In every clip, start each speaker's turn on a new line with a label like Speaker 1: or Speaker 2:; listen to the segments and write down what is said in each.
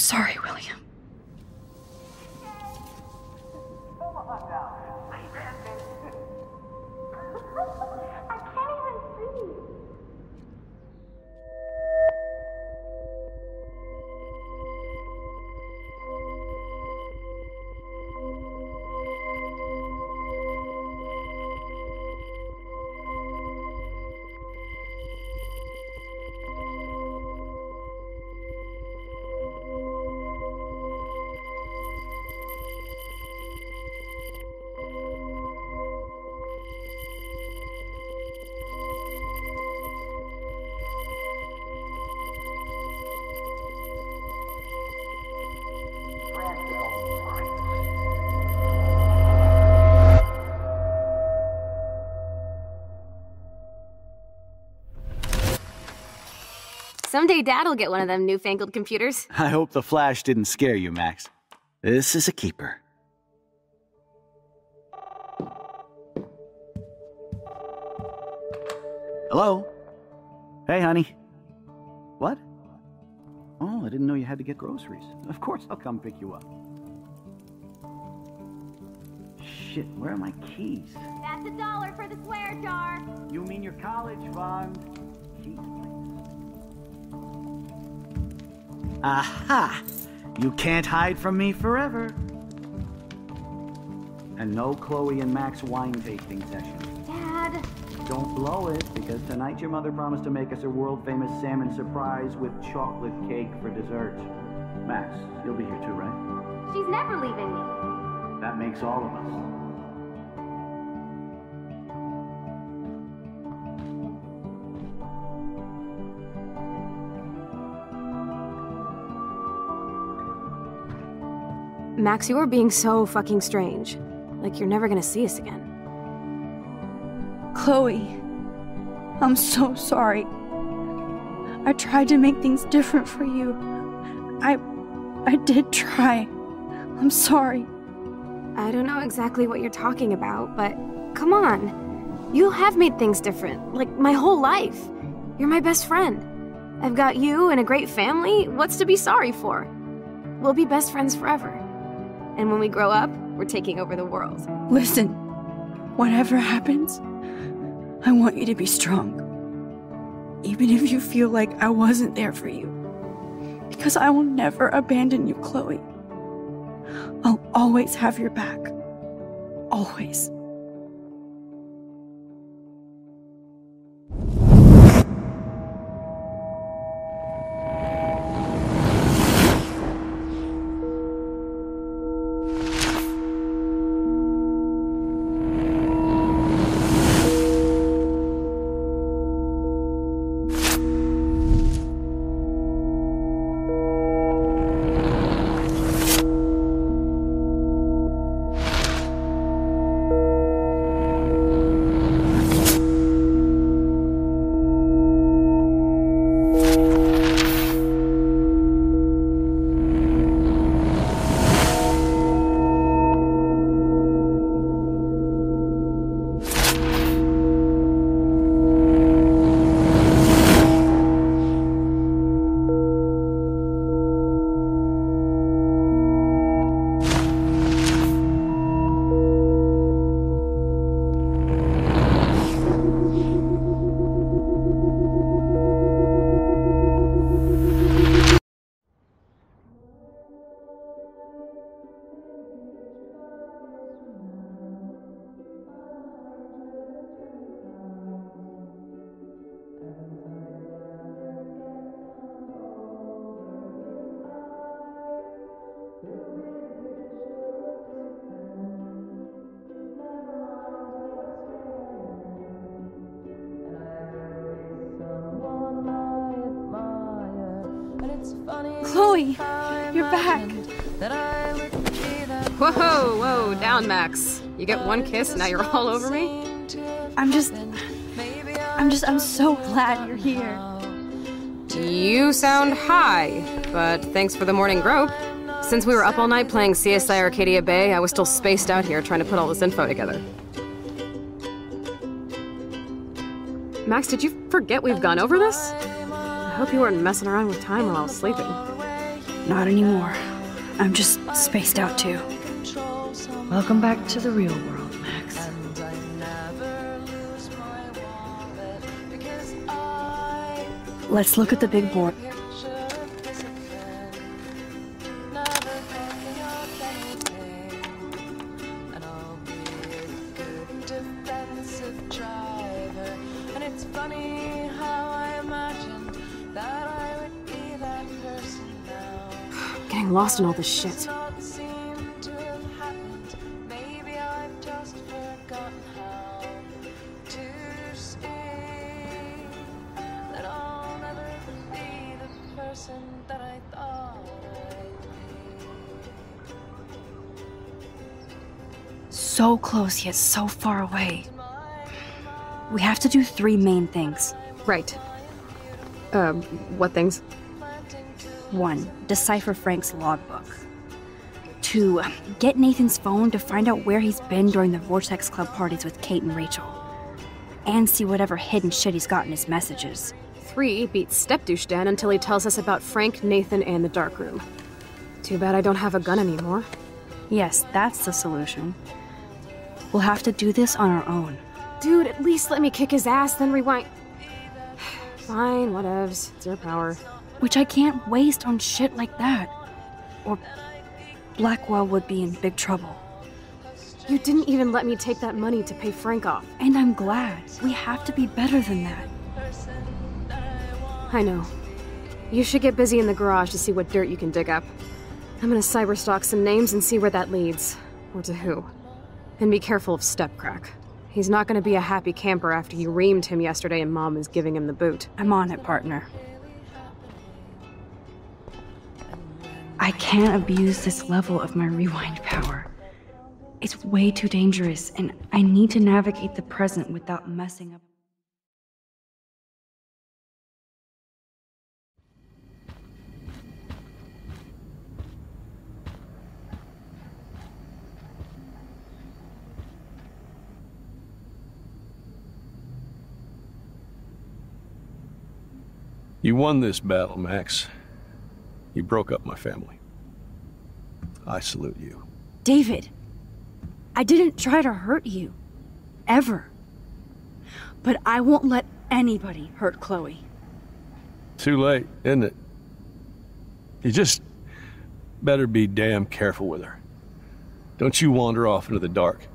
Speaker 1: sorry, William.
Speaker 2: Someday Dad'll get one of them newfangled computers.
Speaker 3: I hope the flash didn't scare you, Max. This is a keeper. Hello? Hey, honey. What? Oh, I didn't know you had to get groceries. Of course I'll come pick you up. Shit, where are my keys?
Speaker 2: That's $1 for the swear jar.
Speaker 3: You mean your college fund? Jeez. Aha! You can't hide from me forever. And no Chloe and Max wine tasting session.
Speaker 2: Dad.
Speaker 3: Don't blow it, because tonight your mother promised to make us a world-famous salmon surprise with chocolate cake for dessert. Max, you'll be here too, right?
Speaker 2: She's never leaving me.
Speaker 3: That makes all of us.
Speaker 2: Max, you are being so fucking strange. Like you're never gonna see us again.
Speaker 1: Chloe, I'm so sorry. I tried to make things different for you. I did try. I'm sorry.
Speaker 2: I don't know exactly what you're talking about, but come on. You have made things different, like my whole life. You're my best friend. I've got you and a great family. What's to be sorry for? We'll be best friends forever. And when we grow up, we're taking over the world.
Speaker 1: Listen, whatever happens, I want you to be strong. Even if you feel like I wasn't there for you. Because I will never abandon you, Chloe. I'll always have your back. Always. Chloe, you're back.
Speaker 2: Whoa, down, Max. You get one kiss, now you're all over me?
Speaker 1: I'm so glad you're here.
Speaker 2: You sound high, but thanks for the morning grope. Since we were up all night playing CSI Arcadia Bay, I was still spaced out here trying to put all this info together. Max, did you forget we've gone over this? I hope you weren't messing around with time while I was sleeping.
Speaker 1: Not anymore. I'm just spaced out too.
Speaker 4: Welcome back to the real world, Max.
Speaker 1: Let's look at the big board.
Speaker 2: Getting lost in all this shit.
Speaker 1: So close yet so far away. We have to do 3 main things.
Speaker 2: Right. What things?
Speaker 1: 1. Decipher Frank's logbook. 2. Get Nathan's phone to find out where he's been during the Vortex Club parties with Kate and Rachel. And see whatever hidden shit he's got in his messages.
Speaker 2: 3. Beat Stepdouche Dan until he tells us about Frank, Nathan, and the darkroom. Too bad I don't have a gun anymore.
Speaker 1: Yes, that's the solution. We'll have to do this on our own.
Speaker 2: Dude, at least let me kick his ass, then rewind. Fine, whatevs. It's your power.
Speaker 1: Which I can't waste on shit like that. Or Blackwell would be in big trouble.
Speaker 2: You didn't even let me take that money to pay Frank off.
Speaker 1: And I'm glad. We have to be better than that.
Speaker 2: I know. You should get busy in the garage to see what dirt you can dig up. I'm gonna cyberstalk some names and see where that leads. Or to who. And be careful of Stepcrack. He's not gonna be a happy camper after you reamed him yesterday and Mom is giving him the boot.
Speaker 1: I'm on it, partner. I can't abuse this level of my rewind power. It's way too dangerous, and I need to navigate the present without messing up.
Speaker 5: You won this battle, Max. You broke up my family. I salute you.
Speaker 1: David, I didn't try to hurt you. Ever. But I won't let anybody hurt Chloe.
Speaker 5: Too late, isn't it? You just better be damn careful with her. Don't you wander off into the dark.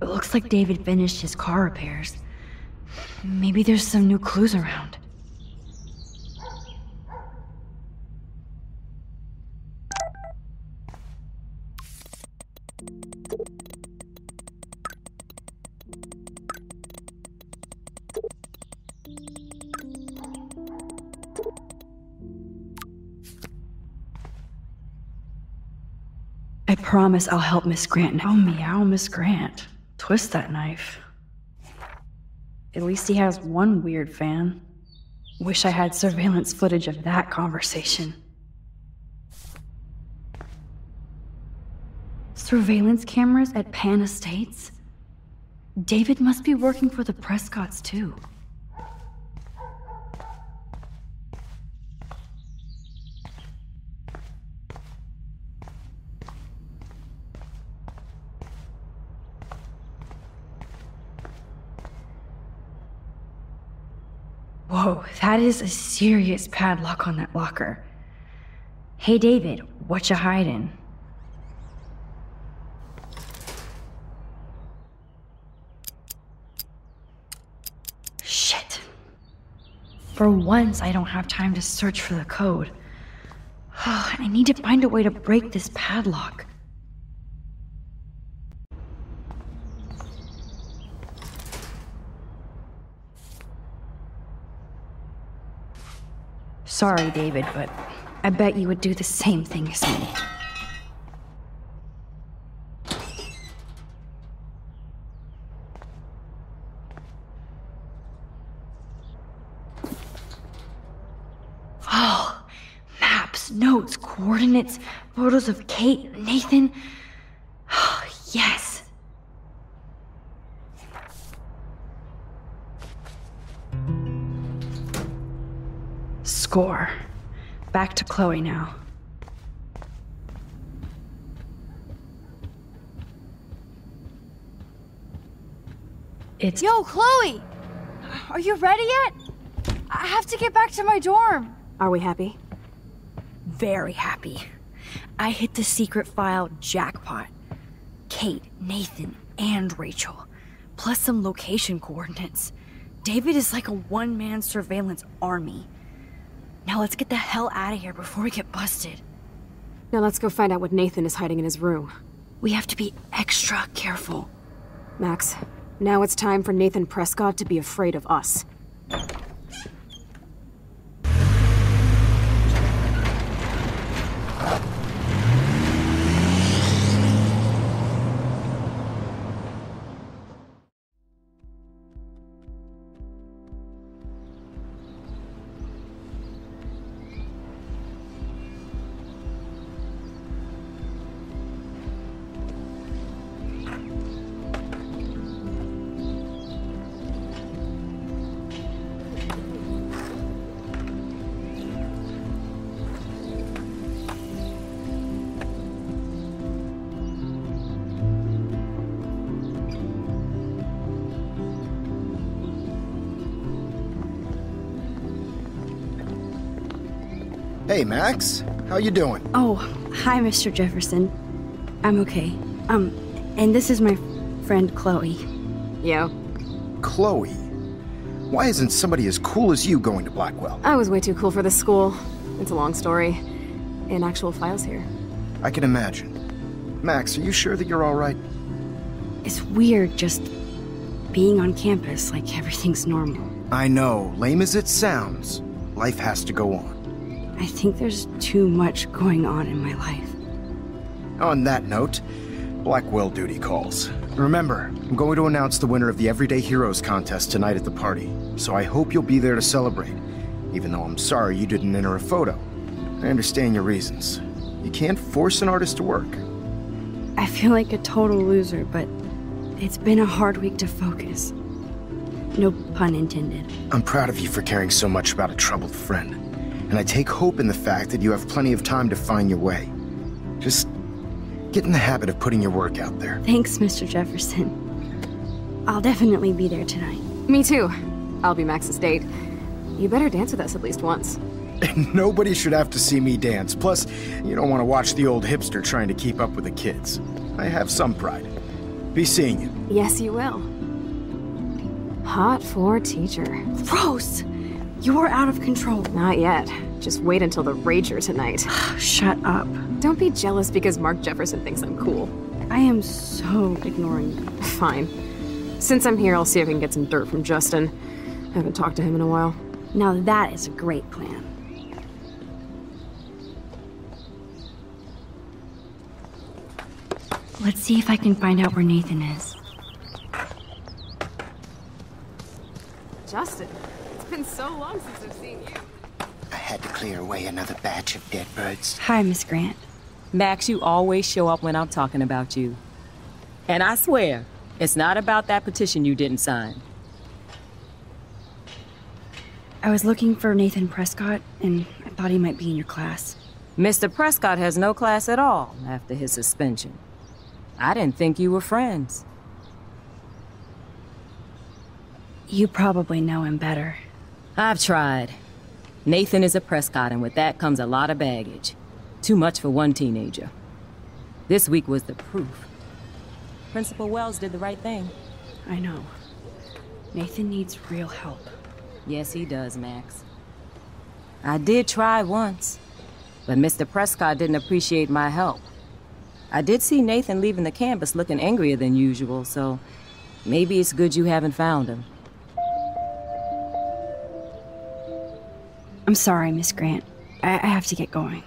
Speaker 1: It looks like David finished his car repairs. Maybe there's some new clues around. I promise I'll help Miss Grant. Oh, meow, Miss Grant. Twist that knife. At least he has one weird fan. Wish I had surveillance footage of that conversation. Surveillance cameras at Pan Estates? David must be working for the Prescotts, too. Whoa, that is a serious padlock on that locker. Hey, David, what you hiding? Shit. For once, I don't have time to search for the code. I need to find a way to break this padlock. Sorry, David, but I bet you would do the same thing as me. Oh, maps. Just notes, coordinates, photos of Kate, Nathan. Yes. Score. Back to Chloe now. It's...
Speaker 6: Yo, Chloe! Are you ready yet? I have to get back to my dorm.
Speaker 2: Are we happy?
Speaker 1: Very happy. I hit the secret file jackpot. Kate, Nathan, and Rachel. Plus some location coordinates. David is like a one-man surveillance army. Now let's get the hell out of here before we get busted.
Speaker 2: Now let's go find out what Nathan is hiding in his room.
Speaker 1: We have to be extra careful.
Speaker 2: Max, now it's time for Nathan Prescott to be afraid of us.
Speaker 7: Hey, Max. How you doing?
Speaker 1: Oh, hi, Mr. Jefferson. I'm okay. And this is my friend Chloe.
Speaker 2: Yo.
Speaker 7: Chloe? Why isn't somebody as cool as you going to Blackwell?
Speaker 2: I was way too cool for this school. It's a long story. In actual files here.
Speaker 7: I can imagine. Max, are you sure that you're all right?
Speaker 1: It's weird just being on campus like everything's normal.
Speaker 7: I know. Lame as it sounds, life has to go on.
Speaker 1: I think there's too much going on in my life.
Speaker 7: On that note, Blackwell duty calls. Remember, I'm going to announce the winner of the Everyday Heroes contest tonight at the party, so I hope you'll be there to celebrate, even though I'm sorry you didn't enter a photo. I understand your reasons. You can't force an artist to work.
Speaker 1: I feel like a total loser, but it's been a hard week to focus. No pun intended.
Speaker 7: I'm proud of you for caring so much about a troubled friend. And I take hope in the fact that you have plenty of time to find your way. Just get in the habit of putting your work out there.
Speaker 1: Thanks, Mr. Jefferson. I'll definitely be there tonight.
Speaker 2: Me too. I'll be Max's date. You better dance with us at least once.
Speaker 7: Nobody should have to see me dance. Plus, you don't want to watch the old hipster trying to keep up with the kids. I have some pride. Be seeing you.
Speaker 2: Yes, you will. Hot for teacher.
Speaker 1: Gross! You're out of control.
Speaker 2: Not yet. Just wait until the Rager tonight.
Speaker 1: Shut up.
Speaker 2: Don't be jealous because Mark Jefferson thinks I'm cool.
Speaker 1: I am so ignoring you.
Speaker 2: Fine. Since I'm here, I'll see if I can get some dirt from Justin. I haven't talked to him in a while.
Speaker 1: Now that is a great plan. Let's see if I can find out where Nathan is.
Speaker 2: Justin, it's been so long since I've seen you.
Speaker 8: I had to clear away another batch of dead birds.
Speaker 1: Hi, Miss Grant.
Speaker 9: Max, you always show up when I'm talking about you. And I swear, it's not about that petition you didn't sign.
Speaker 1: I was looking for Nathan Prescott, and I thought he might be in your class.
Speaker 9: Mr. Prescott has no class at all after his suspension. I didn't think you were friends.
Speaker 1: You probably know him better.
Speaker 9: I've tried. Nathan is a Prescott, and with that comes a lot of baggage. Too much for one teenager. This week was the proof. Principal Wells did the right thing.
Speaker 1: I know. Nathan needs real help.
Speaker 9: Yes, he does, Max. I did try once, but Mr. Prescott didn't appreciate my help. I did see Nathan leaving the campus looking angrier than usual, so maybe it's good you haven't found him.
Speaker 1: I'm sorry, Miss Grant. I have to get going.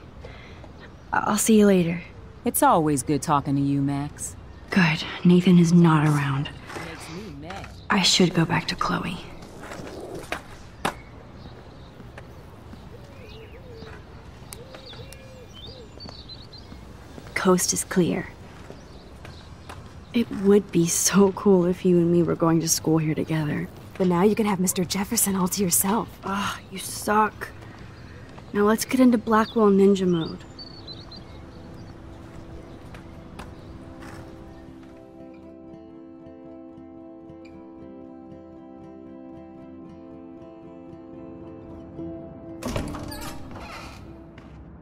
Speaker 1: I'll see you later.
Speaker 9: It's always good talking to you, Max.
Speaker 1: Good. Nathan is not around.
Speaker 9: Makes me mad.
Speaker 1: I should go back to Chloe. coast is clear. It would be so cool if you and me were going to school here together.
Speaker 2: But now you can have Mr. Jefferson all to yourself.
Speaker 1: Ah, you suck. Now let's get into Blackwell Ninja mode.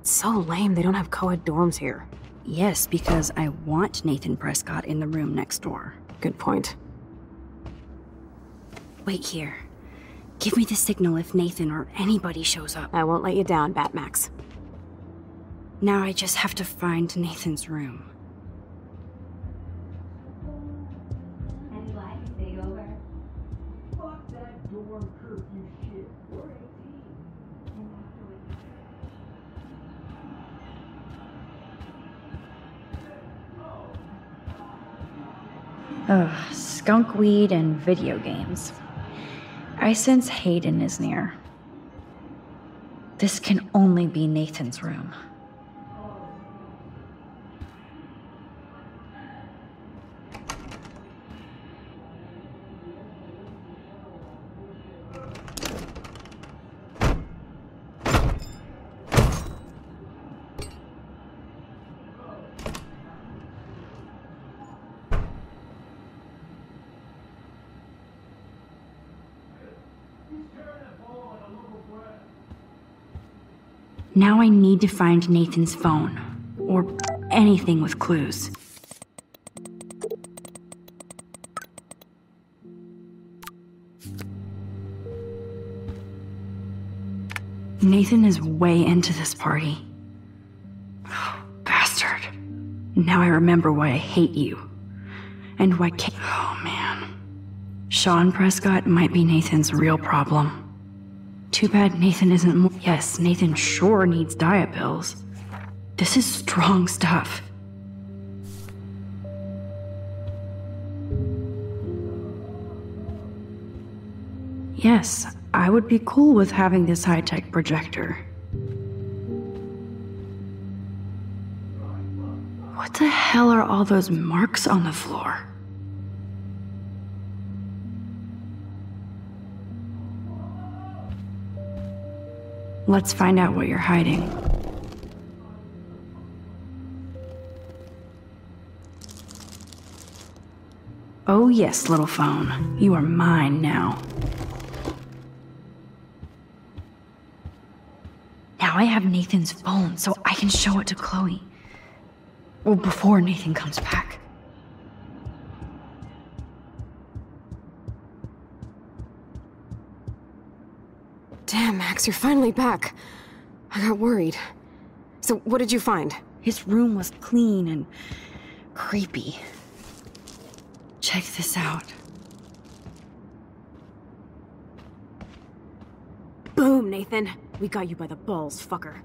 Speaker 2: It's so lame they don't have co-ed dorms here.
Speaker 1: Yes, because I want Nathan Prescott in the room next door.
Speaker 2: Good point.
Speaker 1: Wait here. Give me the signal if Nathan or anybody shows up.
Speaker 2: I won't let you down, Batmax.
Speaker 1: Now I just have to find Nathan's room.
Speaker 10: Any black stay over?
Speaker 3: Fuck that dorm curfew shit. We're 18.
Speaker 4: Ugh, skunk weed and video games. I sense Hayden is near. This can only be Nathan's room.
Speaker 1: Now I need to find Nathan's phone, or anything with clues. Nathan is way into this party. Oh, bastard. Now I remember why I hate you. And why oh man. Sean Prescott might be Nathan's real problem. Too bad Nathan isn't more— Yes, Nathan sure needs diet pills. This is strong stuff. Yes, I would be cool with having this high-tech projector. What the hell are all those marks on the floor? Let's find out what you're hiding. Oh yes, little phone. You are mine now. Now I have Nathan's phone, so I can show it to Chloe. Well, before Nathan comes back.
Speaker 2: Damn, Max, you're finally back. I got worried. So, what did you find?
Speaker 1: His room was clean and creepy. Check this out.
Speaker 2: Boom, Nathan. We got you by the balls, fucker.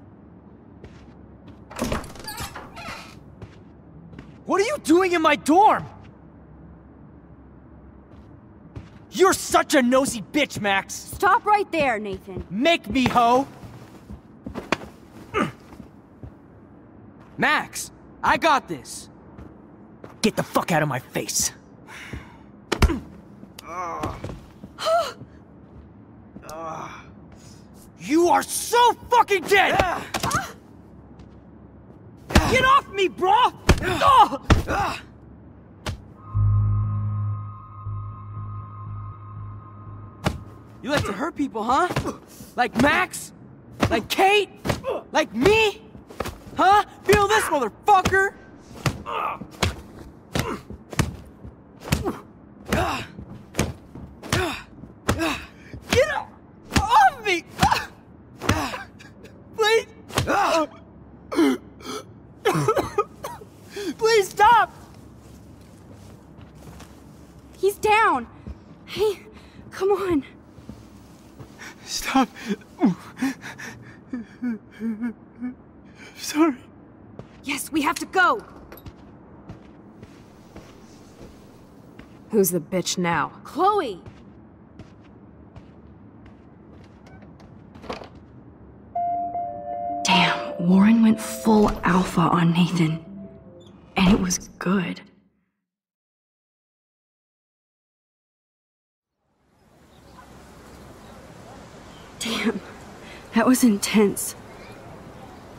Speaker 11: What are you doing in my dorm? You're such a nosy bitch, Max!
Speaker 6: Stop right there, Nathan.
Speaker 11: Make me, ho! Max, I got this. Get the fuck out of my face. You are so fucking dead! Get off me, bro! You like to hurt people, huh? Like Max? Like Kate? Like me? Huh? Feel this, motherfucker? Get off me! Please! Please stop!
Speaker 1: He's down! Hey, come on.
Speaker 11: Stop. Sorry.
Speaker 2: Yes, we have to go! Who's the bitch now?
Speaker 6: Chloe!
Speaker 1: Damn, Warren went full alpha on Nathan. was good. Damn, that was intense.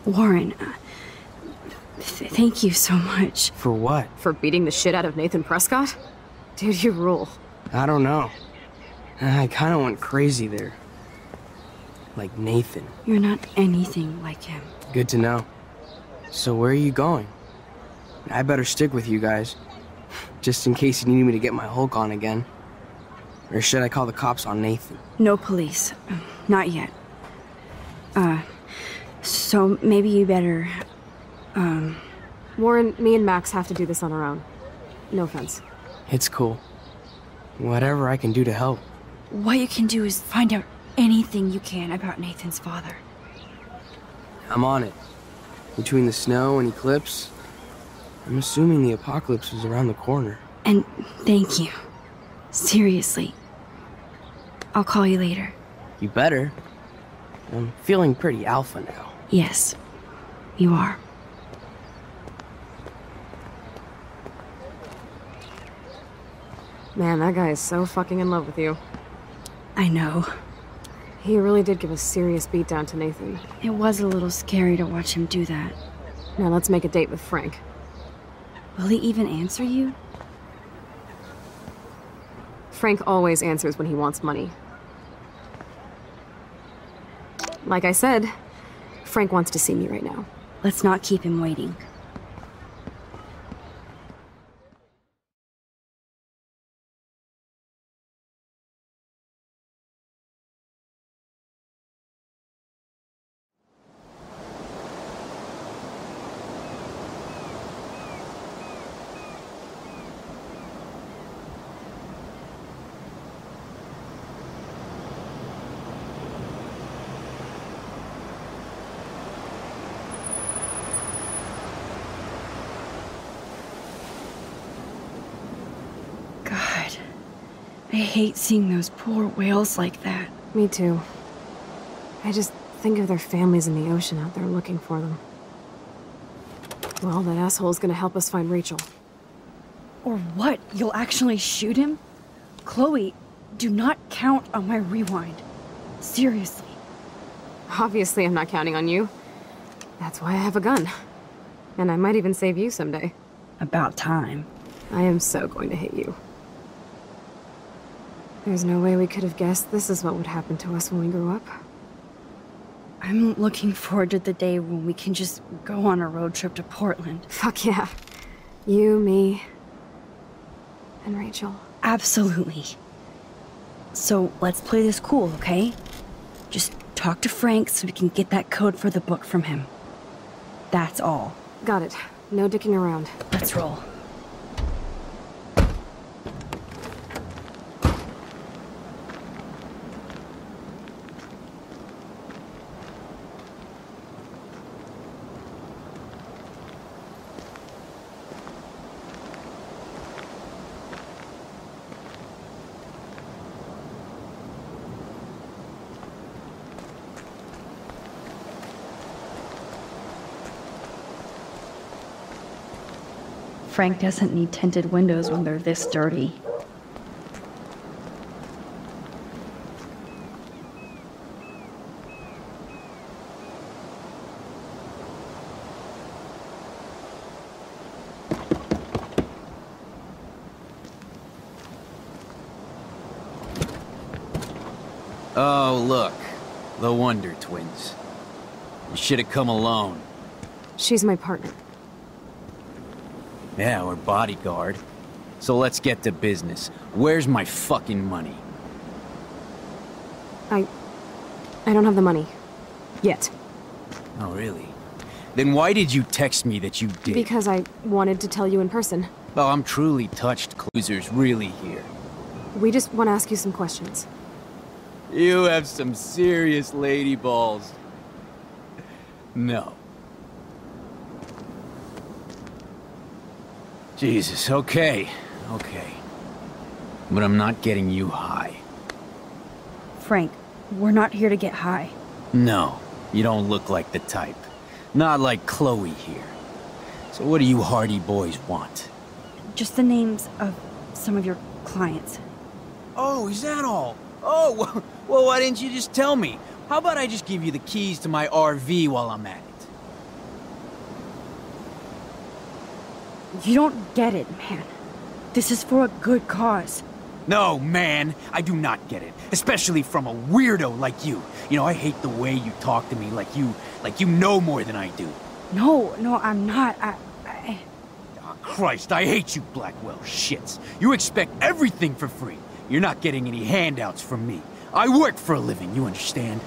Speaker 1: Warren, thank you so much.
Speaker 11: For what?
Speaker 2: For beating the shit out of Nathan Prescott? Dude, you rule.
Speaker 11: I don't know. I kind of went crazy there. Like Nathan.
Speaker 1: You're not anything like him.
Speaker 11: Good to know. So where are you going? I better stick with you guys. Just in case you need me to get my Hulk on again. Or should I call the cops on Nathan?
Speaker 1: No police. Not yet. So maybe you better,
Speaker 2: Warren, me and Max have to do this on our own. No offense.
Speaker 11: It's cool. Whatever I can do to help.
Speaker 1: What you can do is find out anything you can about Nathan's father.
Speaker 11: I'm on it. Between the snow and eclipse, I'm assuming the apocalypse is around the corner.
Speaker 1: And thank you. Seriously. I'll call you later.
Speaker 11: You better. I'm feeling pretty alpha now.
Speaker 1: Yes, you are.
Speaker 2: Man, that guy is so fucking in love with you.
Speaker 1: I know.
Speaker 2: He really did give a serious beatdown to Nathan.
Speaker 1: It was a little scary to watch him do that.
Speaker 2: Now let's make a date with Frank.
Speaker 1: Will he even answer you?
Speaker 2: Frank always answers when he wants money. Like I said, Frank wants to see me right now.
Speaker 1: Let's not keep him waiting. I hate seeing those poor whales like that.
Speaker 2: Me too. I just think of their families in the ocean out there looking for them. Well, that asshole's gonna help us find Rachel.
Speaker 1: Or what? You'll actually shoot him? Chloe, do not count on my rewind. Seriously.
Speaker 2: Obviously, I'm not counting on you. That's why I have a gun. And I might even save you someday.
Speaker 1: About time.
Speaker 2: I am so going to hit you. There's no way we could have guessed this is what would happen to us when we grew up.
Speaker 1: I'm looking forward to the day when we can just go on a road trip to Portland.
Speaker 2: Fuck yeah. You, me, and Rachel.
Speaker 1: Absolutely. So let's play this cool, okay? Just talk to Frank so we can get that code for the book from him. That's all.
Speaker 2: Got it. No dicking around.
Speaker 1: Let's roll. Frank doesn't need tinted windows when they're this dirty.
Speaker 12: Oh, look. The Wonder Twins. You should have come alone.
Speaker 2: She's my partner.
Speaker 12: Yeah, or bodyguard. So let's get to business. Where's my fucking money?
Speaker 2: I don't have the money. Yet.
Speaker 12: Oh, really? Then why did you text me that you did?
Speaker 2: Because I wanted to tell you in person.
Speaker 12: Oh, I'm truly touched Closer's really here.
Speaker 2: We just want to ask you some questions.
Speaker 12: You have some serious lady balls. No. Jesus, okay. But I'm not getting you high.
Speaker 1: Frank, we're not here to get high.
Speaker 12: No, you don't look like the type. Not like Chloe here. So what do you hardy boys want?
Speaker 1: Just the names of some of your clients.
Speaker 12: Oh, is that all? Oh, well, why didn't you just tell me? How about I just give you the keys to my RV while I'm at it?
Speaker 1: You don't get it, man. This is for a good cause.
Speaker 12: No, man, I do not get it. Especially from a weirdo like you. You know, I hate the way you talk to me like you know more than I do.
Speaker 1: No, I'm not.
Speaker 12: Oh, Christ, I hate you Blackwell shits. You expect everything for free. You're not getting any handouts from me. I work for a living, you understand?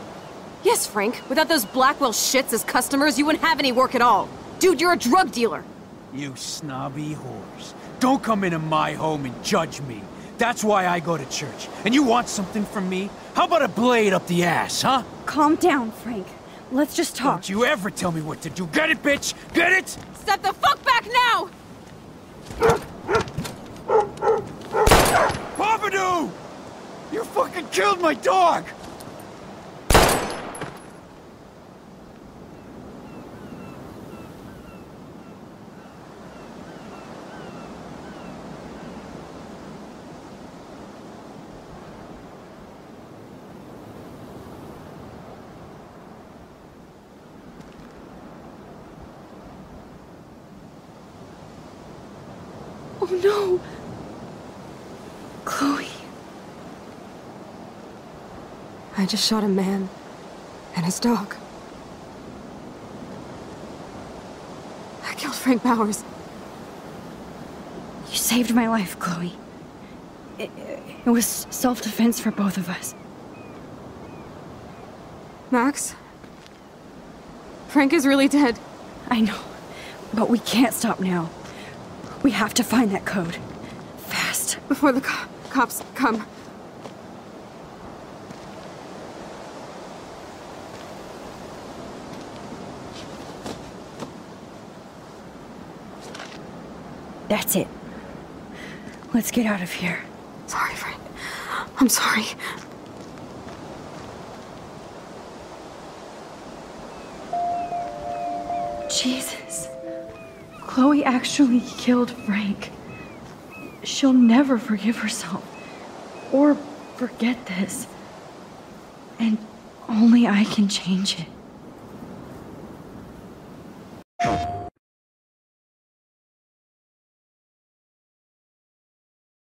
Speaker 2: Yes, Frank. Without those Blackwell shits as customers, you wouldn't have any work at all. Dude, you're a drug dealer.
Speaker 12: You snobby whores. Don't come into my home and judge me. That's why I go to church. And you want something from me? How about a blade up the ass, huh?
Speaker 1: Calm down, Frank. Let's just talk.
Speaker 12: Don't you ever tell me what to do. Get it, bitch? Get it?
Speaker 2: Step the fuck back now!
Speaker 12: Papadoo! You fucking killed my dog!
Speaker 1: Oh no! Chloe.
Speaker 2: I just shot a man and his dog. I killed Frank Bowers.
Speaker 1: You saved my life, Chloe. It was self-defense for both of us.
Speaker 2: Max? Frank is really dead.
Speaker 1: I know, but we can't stop now. We have to find that code. Fast.
Speaker 2: Before the cops come.
Speaker 1: That's it. Let's get out of here.
Speaker 2: Sorry, Frank. I'm sorry.
Speaker 1: Jesus. Chloe actually killed Frank. She'll never forgive herself. Or forget this. And only I can change it.